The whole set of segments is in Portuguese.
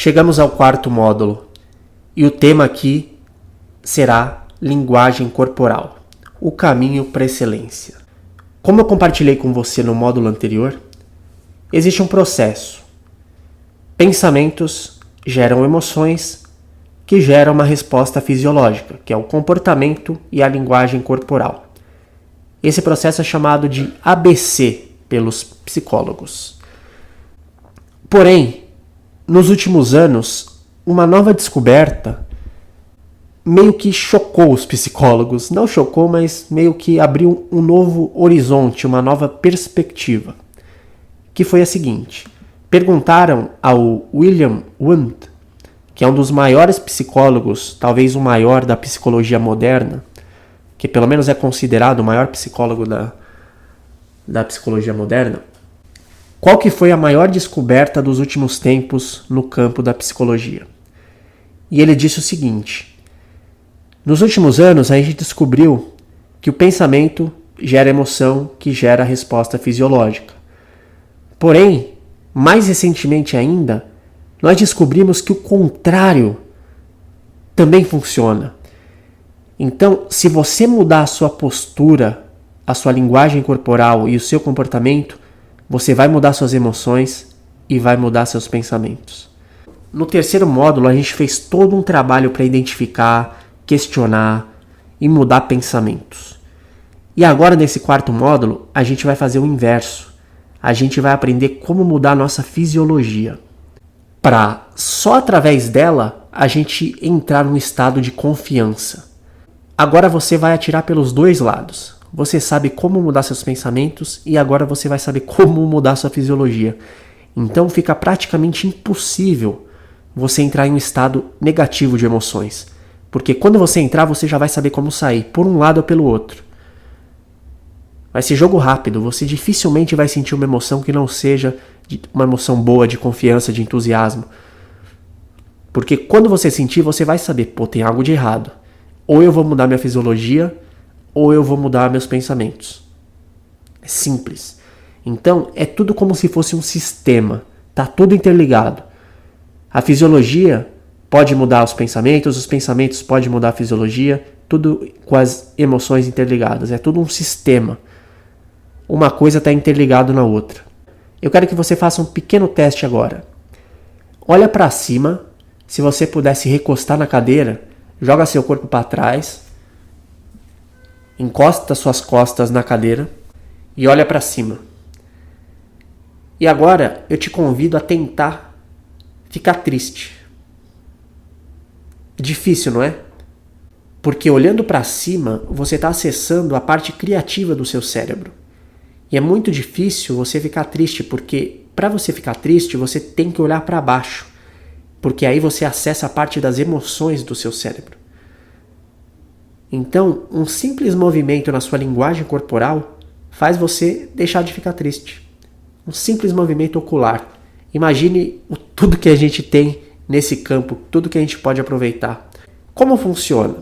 Chegamos ao quarto módulo e o tema aqui será linguagem corporal, o caminho para a excelência. Como eu compartilhei com você no módulo anterior, existe um processo. Pensamentos geram emoções que geram uma resposta fisiológica, que é o comportamento e a linguagem corporal. Esse processo é chamado de ABC pelos psicólogos. Porém, nos últimos anos, uma nova descoberta meio que chocou os psicólogos. Não chocou, mas meio que abriu um novo horizonte, uma nova perspectiva. Que foi a seguinte: perguntaram ao William Wundt, que é um dos maiores psicólogos, talvez o maior da psicologia moderna, que pelo menos é considerado o maior psicólogo da psicologia moderna, qual que foi a maior descoberta dos últimos tempos no campo da psicologia. E ele disse o seguinte: nos últimos anos a gente descobriu que o pensamento gera emoção, que gera resposta fisiológica. Porém, mais recentemente ainda, nós descobrimos que o contrário também funciona. Então, se você mudar a sua postura, a sua linguagem corporal e o seu comportamento, você vai mudar suas emoções e vai mudar seus pensamentos. No terceiro módulo, a gente fez todo um trabalho para identificar, questionar e mudar pensamentos. E agora, nesse quarto módulo, a gente vai fazer o inverso. A gente vai aprender como mudar a nossa fisiologia, para só através dela a gente entrar num estado de confiança. Agora você vai atirar pelos dois lados. Você sabe como mudar seus pensamentos e agora você vai saber como mudar sua fisiologia. Então fica praticamente impossível você entrar em um estado negativo de emoções. Porque quando você entrar, você já vai saber como sair, por um lado ou pelo outro. Vai ser jogo rápido, você dificilmente vai sentir uma emoção que não seja uma emoção boa, de confiança, de entusiasmo. Porque quando você sentir, você vai saber, pô, tem algo de errado. Ou eu vou mudar minha fisiologia, ou eu vou mudar meus pensamentos. É simples. Então, é tudo como se fosse um sistema. Tá tudo interligado. A fisiologia pode mudar os pensamentos podem mudar a fisiologia, tudo com as emoções interligadas. É tudo um sistema. Uma coisa está interligada na outra. Eu quero que você faça um pequeno teste agora. Olha para cima. Se você pudesse recostar na cadeira, joga seu corpo para trás, encosta suas costas na cadeira e olha para cima. E agora eu te convido a tentar ficar triste. Difícil, não é? Porque olhando para cima, você está acessando a parte criativa do seu cérebro. E é muito difícil você ficar triste, porque para você ficar triste, você tem que olhar para baixo. Porque aí você acessa a parte das emoções do seu cérebro. Então, um simples movimento na sua linguagem corporal faz você deixar de ficar triste. Um simples movimento ocular. Imagine tudo que a gente tem nesse campo, tudo que a gente pode aproveitar. Como funciona?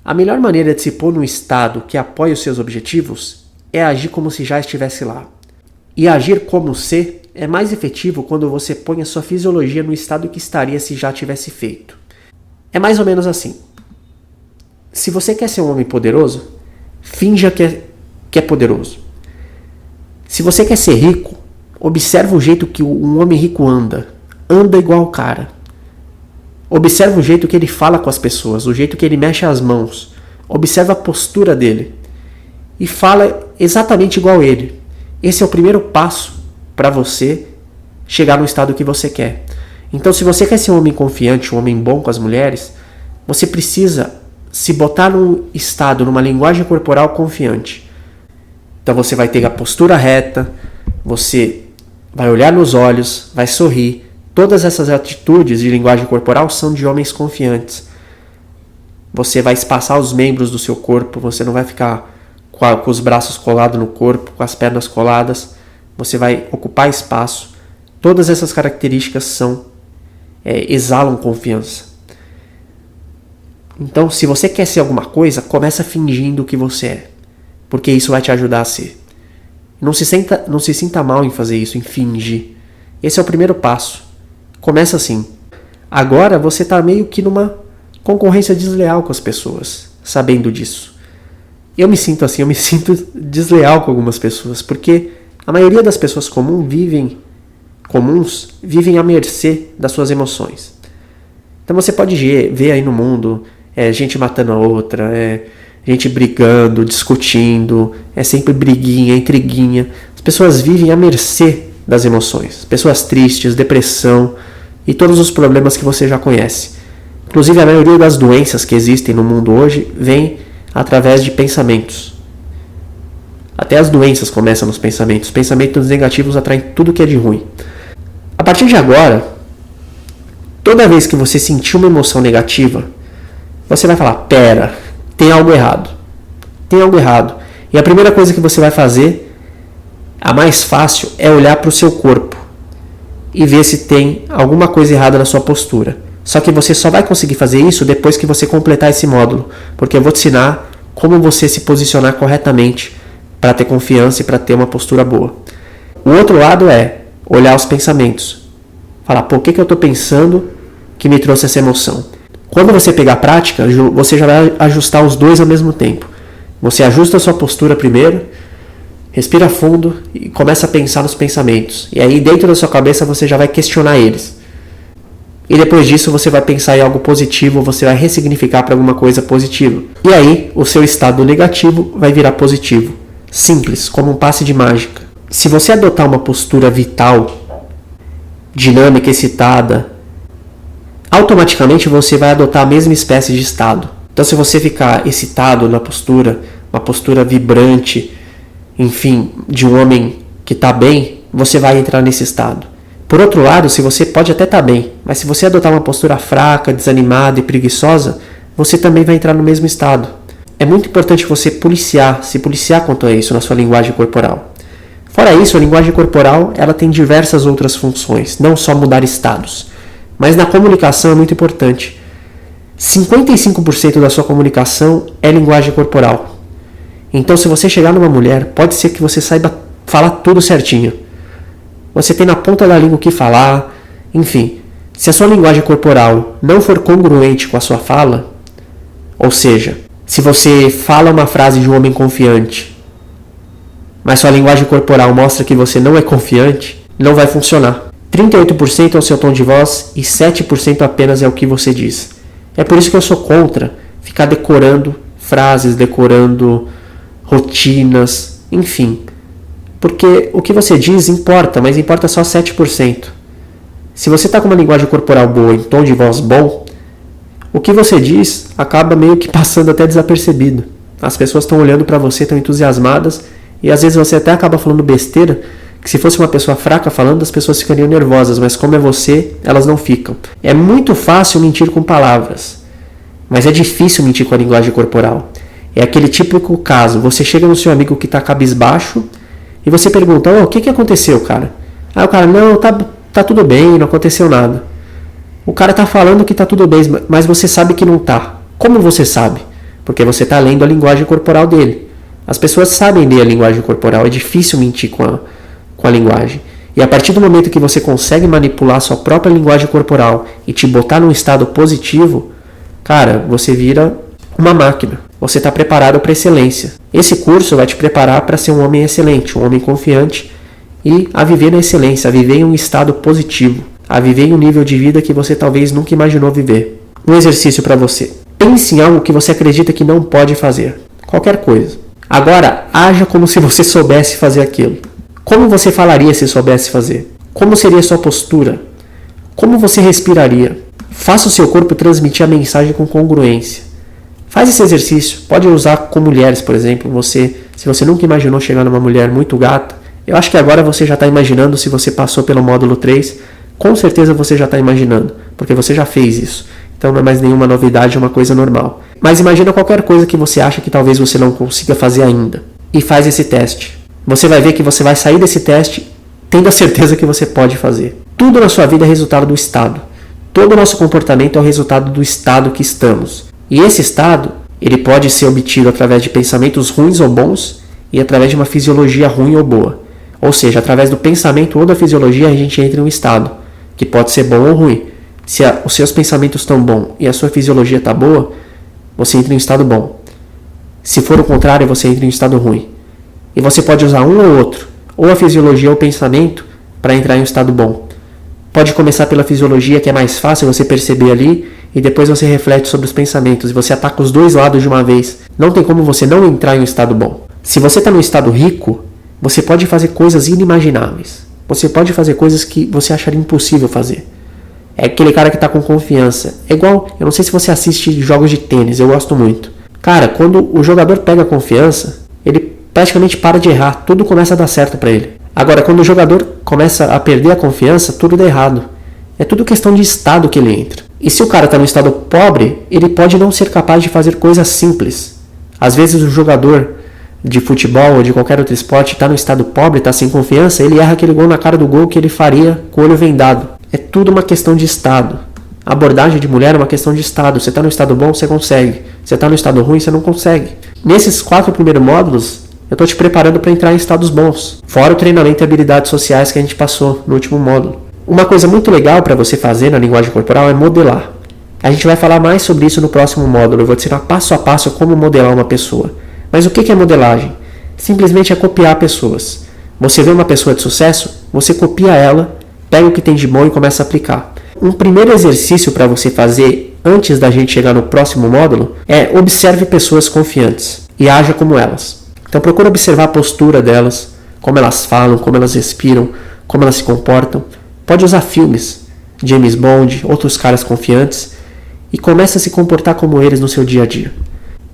A melhor maneira de se pôr num estado que apoie os seus objetivos é agir como se já estivesse lá. E agir como se é mais efetivo quando você põe a sua fisiologia no estado que estaria se já tivesse feito. É mais ou menos assim. Se você quer ser um homem poderoso, finja que é poderoso. Se você quer ser rico, observa o jeito que um homem rico anda. Anda igual o cara. Observa o jeito que ele fala com as pessoas, o jeito que ele mexe as mãos. Observa a postura dele. E fala exatamente igual ele. Esse é o primeiro passo para você chegar no estado que você quer. Então, se você quer ser um homem confiante, um homem bom com as mulheres, você precisa se botar num estado, numa linguagem corporal confiante. Então você vai ter a postura reta, você vai olhar nos olhos, vai sorrir. Todas essas atitudes de linguagem corporal são de homens confiantes. Você vai espaçar os membros do seu corpo, você não vai ficar com os braços colados no corpo, com as pernas coladas. Você vai ocupar espaço. Todas essas características exalam confiança. Então, se você quer ser alguma coisa, começa fingindo que você é. Porque isso vai te ajudar a ser. Não se sinta mal em fazer isso, em fingir. Esse é o primeiro passo. Começa assim. Agora você está meio que numa concorrência desleal com as pessoas, sabendo disso. Eu me sinto assim, eu me sinto desleal com algumas pessoas, porque a maioria das pessoas comuns vivem à mercê das suas emoções. Então você pode ver aí no mundo gente matando a outra, gente brigando, discutindo, sempre briguinha, intriguinha. As pessoas vivem à mercê das emoções. Pessoas tristes, depressão e todos os problemas que você já conhece. Inclusive a maioria das doenças que existem no mundo hoje vem através de pensamentos. Até as doenças começam nos pensamentos. Pensamentos negativos atraem tudo que é de ruim. A partir de agora, toda vez que você sentir uma emoção negativa, você vai falar, pera, tem algo errado. Tem algo errado. E a primeira coisa que você vai fazer, a mais fácil, é olhar para o seu corpo e ver se tem alguma coisa errada na sua postura. Só que você só vai conseguir fazer isso depois que você completar esse módulo, porque eu vou te ensinar como você se posicionar corretamente para ter confiança e para ter uma postura boa. O outro lado é olhar os pensamentos. Falar, o que eu estou pensando que me trouxe essa emoção? Quando você pegar a prática, você já vai ajustar os dois ao mesmo tempo. Você ajusta a sua postura primeiro, respira fundo e começa a pensar nos pensamentos. E aí dentro da sua cabeça você já vai questionar eles. E depois disso você vai pensar em algo positivo, você vai ressignificar para alguma coisa positiva. E aí o seu estado negativo vai virar positivo. Simples, como um passe de mágica. Se você adotar uma postura vital, dinâmica, excitada, automaticamente você vai adotar a mesma espécie de estado. Então se você ficar excitado na postura, uma postura vibrante, enfim, de um homem que está bem, você vai entrar nesse estado. Por outro lado, se você pode até estar bem, mas se você adotar uma postura fraca, desanimada e preguiçosa, você também vai entrar no mesmo estado. É muito importante você se policiar quanto a isso na sua linguagem corporal. Fora isso, a linguagem corporal ela tem diversas outras funções, não só mudar estados. Mas na comunicação é muito importante. 55% da sua comunicação é linguagem corporal. Então, se você chegar numa mulher, pode ser que você saiba falar tudo certinho. Você tem na ponta da língua o que falar, enfim. Se a sua linguagem corporal não for congruente com a sua fala, ou seja, se você fala uma frase de um homem confiante, mas sua linguagem corporal mostra que você não é confiante, não vai funcionar. 38% é o seu tom de voz e 7% apenas é o que você diz. É por isso que eu sou contra ficar decorando frases, decorando rotinas, enfim. Porque o que você diz importa, mas importa só 7%. Se você está com uma linguagem corporal boa, em tom de voz bom, o que você diz acaba meio que passando até desapercebido. As pessoas estão olhando para você, estão entusiasmadas, e às vezes você até acaba falando besteira, que se fosse uma pessoa fraca falando, as pessoas ficariam nervosas, mas como é você, elas não ficam. É muito fácil mentir com palavras, mas é difícil mentir com a linguagem corporal. É aquele típico caso, você chega no seu amigo que está cabisbaixo, e você pergunta, o que aconteceu, cara? Aí o cara, não, tá tudo bem, não aconteceu nada. O cara tá falando que tá tudo bem, mas você sabe que não tá. Como você sabe? Porque você tá lendo a linguagem corporal dele. As pessoas sabem ler a linguagem corporal, é difícil mentir com a linguagem. E a partir do momento que você consegue manipular a sua própria linguagem corporal e te botar num estado positivo, cara, você vira uma máquina. Você está preparado para excelência. Esse curso vai te preparar para ser um homem excelente, um homem confiante e a viver na excelência, a viver em um estado positivo, a viver em um nível de vida que você talvez nunca imaginou viver. Um exercício para você. Pense em algo que você acredita que não pode fazer. Qualquer coisa. Agora, haja como se você soubesse fazer aquilo. Como você falaria se soubesse fazer? Como seria a sua postura? Como você respiraria? Faça o seu corpo transmitir a mensagem com congruência. Faz esse exercício. Pode usar com mulheres, por exemplo. Se você nunca imaginou chegar numa mulher muito gata, eu acho que agora você já está imaginando. Se você passou pelo módulo 3, com certeza você já está imaginando, porque você já fez isso. Então não é mais nenhuma novidade, é uma coisa normal. Mas imagina qualquer coisa que você acha que talvez você não consiga fazer ainda. E faz esse teste. Você vai ver que você vai sair desse teste tendo a certeza que você pode fazer. Tudo na sua vida é resultado do estado. Todo o nosso comportamento é o resultado do estado que estamos. E esse estado, ele pode ser obtido através de pensamentos ruins ou bons e através de uma fisiologia ruim ou boa. Ou seja, através do pensamento ou da fisiologia a gente entra em um estado, que pode ser bom ou ruim. Se os seus pensamentos estão bons e a sua fisiologia está boa, você entra em um estado bom. Se for o contrário, você entra em um estado ruim. E você pode usar um ou outro, ou a fisiologia ou o pensamento, para entrar em um estado bom. Pode começar pela fisiologia, que é mais fácil você perceber ali, e depois você reflete sobre os pensamentos, e você ataca os dois lados de uma vez. Não tem como você não entrar em um estado bom. Se você está num estado rico, você pode fazer coisas inimagináveis. Você pode fazer coisas que você acharia impossível fazer. É aquele cara que está com confiança. É igual, eu não sei se você assiste jogos de tênis, eu gosto muito. Cara, quando o jogador pega confiança, ele praticamente para de errar, tudo começa a dar certo para ele. Agora, quando o jogador começa a perder a confiança, tudo dá errado. É tudo questão de estado que ele entra. E se o cara está no estado pobre, ele pode não ser capaz de fazer coisas simples. Às vezes o jogador de futebol ou de qualquer outro esporte está no estado pobre, está sem confiança, ele erra aquele gol na cara do gol que ele faria com o olho vendado. É tudo uma questão de estado. A abordagem de mulher é uma questão de estado. Você está no estado bom, você consegue. Você está no estado ruim, você não consegue. Nesses 4 primeiros módulos, eu estou te preparando para entrar em estados bons. Fora o treinamento e habilidades sociais que a gente passou no último módulo. Uma coisa muito legal para você fazer na linguagem corporal é modelar. A gente vai falar mais sobre isso no próximo módulo. Eu vou te ensinar passo a passo como modelar uma pessoa. Mas o que é modelagem? Simplesmente é copiar pessoas. Você vê uma pessoa de sucesso, você copia ela, pega o que tem de bom e começa a aplicar. Um primeiro exercício para você fazer antes da gente chegar no próximo módulo é observe pessoas confiantes e haja como elas. Então procura observar a postura delas, como elas falam, como elas respiram, como elas se comportam. Pode usar filmes, James Bond, outros caras confiantes, e comece a se comportar como eles no seu dia a dia.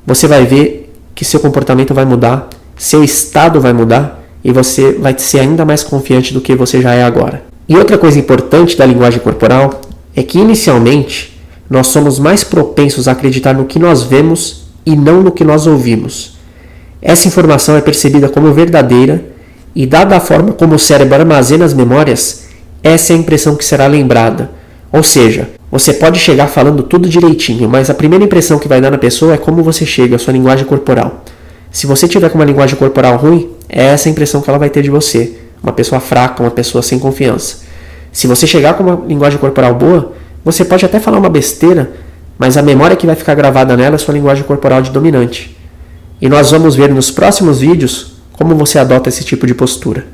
Você vai ver que seu comportamento vai mudar, seu estado vai mudar e você vai ser ainda mais confiante do que você já é agora. E outra coisa importante da linguagem corporal é que inicialmente nós somos mais propensos a acreditar no que nós vemos e não no que nós ouvimos. Essa informação é percebida como verdadeira e, dada a forma como o cérebro armazena as memórias, essa é a impressão que será lembrada. Ou seja, você pode chegar falando tudo direitinho, mas a primeira impressão que vai dar na pessoa é como você chega, a sua linguagem corporal. Se você tiver com uma linguagem corporal ruim, é essa a impressão que ela vai ter de você. Uma pessoa fraca, uma pessoa sem confiança. Se você chegar com uma linguagem corporal boa, você pode até falar uma besteira, mas a memória que vai ficar gravada nela é a sua linguagem corporal de dominante. E nós vamos ver nos próximos vídeos como você adota esse tipo de postura.